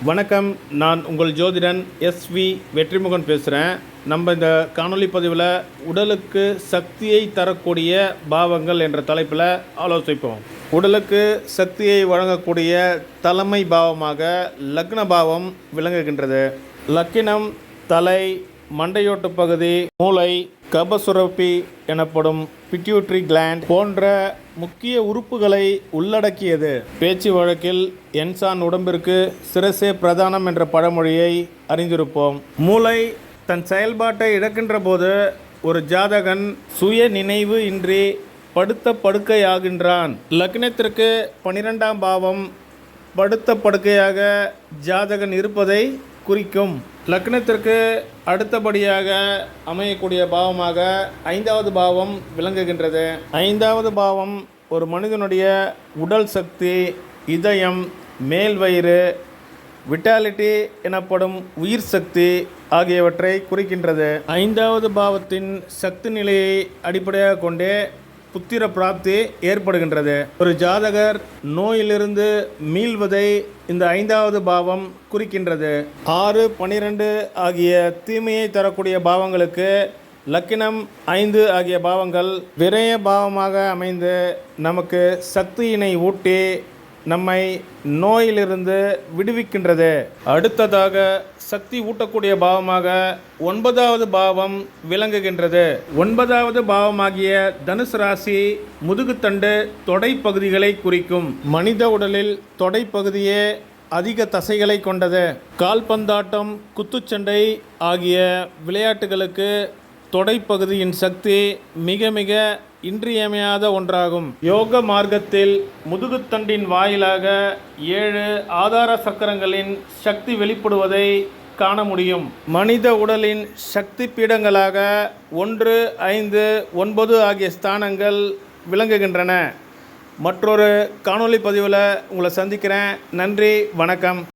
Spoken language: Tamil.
வணக்கம். நான் உங்கள் ஜோதிடன் எஸ்வி வெற்றிமுகன் பேசுகிறேன். நம்ம இந்த காணொளி பதிவில் உடலுக்கு சக்தியை தரக்கூடிய பாவங்கள் என்ற தலைப்பில் ஆலோசிப்போம். உடலுக்கு சக்தியை வழங்கக்கூடிய தலைமை பாவமாக லக்ன பாவம் விளங்குகின்றது. லக்கினம் தலை, மண்டையோட்டு பகுதி, மூளை, கபசுரப்பி எனப்படும் பிட்யூட்ரி கிளாண்ட் போன்ற முக்கிய உறுப்புகளை உள்ளடக்கியது. பேச்சு வழக்கில் என்சான் உடம்பிற்கு சிரசே பிரதானம் என்ற பழமொழியை அறிந்திருப்போம். மூளை தன் செயல்பாட்டை இழக்கின்ற போது ஒரு ஜாதகன் சுய நினைவு இன்றி படுத்த படுக்கையாகின்றான். லக்னத்திற்கு 12ஆம் பாவம் படுத்த படுக்கையாக ஜாதகன் இருப்பதை குறிக்கும். லக்னத்திற்கு அடுத்தபடியாக அமையக்கூடிய பாவமாக 5வது பாவம் விளங்குகின்றது. 5வது பாவம் ஒரு மனிதனுடைய உடல் சக்தி, இதயம், மேல்வயிறு, விட்டாலிட்டி எனப்படும் உயிர் சக்தி ஆகியவற்றை குறிக்கின்றது. 5வது பாவத்தின் சக்தி நிலையை அடிப்படையாக கொண்டே புத்திர பிராப்தி ஏற்படுகின்றது. ஒரு ஜாதகர் நோயிலிருந்து மீள்வதை இந்த 5வது பாவம் குறிக்கின்றது. 6, 12 ஆகிய தீமையை தரக்கூடிய பாவங்களுக்கு லக்கினம் 5 ஆகிய பாவங்கள் விரய பாவமாக அமைந்து நமக்கு சக்தியினை ஊட்டி நம்மை நோயிலிருந்து விடுவிக்கின்றது. அடுத்ததாக சக்தி ஊட்டக்கூடிய பாவமாக 9வது பாவம் விளங்குகின்றது. 9வது பாவமாகிய தனுசு ராசி முதுகுத்தண்டு தொடை பகுதிகளை குறிக்கும். மனித உடலில் தொடை பகுதியே அதிக தசைகளை கொண்டது. கால்பந்தாட்டம், குத்துச்சண்டை ஆகிய விளையாட்டுகளுக்கு தொடைப்பகுதியின் சக்தி மிக மிக இன்றியமையாத ஒன்றாகும். யோக மார்க்கத்தில் முதுகுத்தண்டின் வாயிலாக 7 ஆதார சக்கரங்களின் சக்தி வெளிப்படுவதை காண முடியும். மனித உடலின் சக்தி பீடங்களாக 1, 5, 9 ஆகிய ஸ்தானங்கள் விளங்குகின்றன. மற்றொரு காணொளி பதிவில் உங்களை சந்திக்கிறேன். நன்றி, வணக்கம்.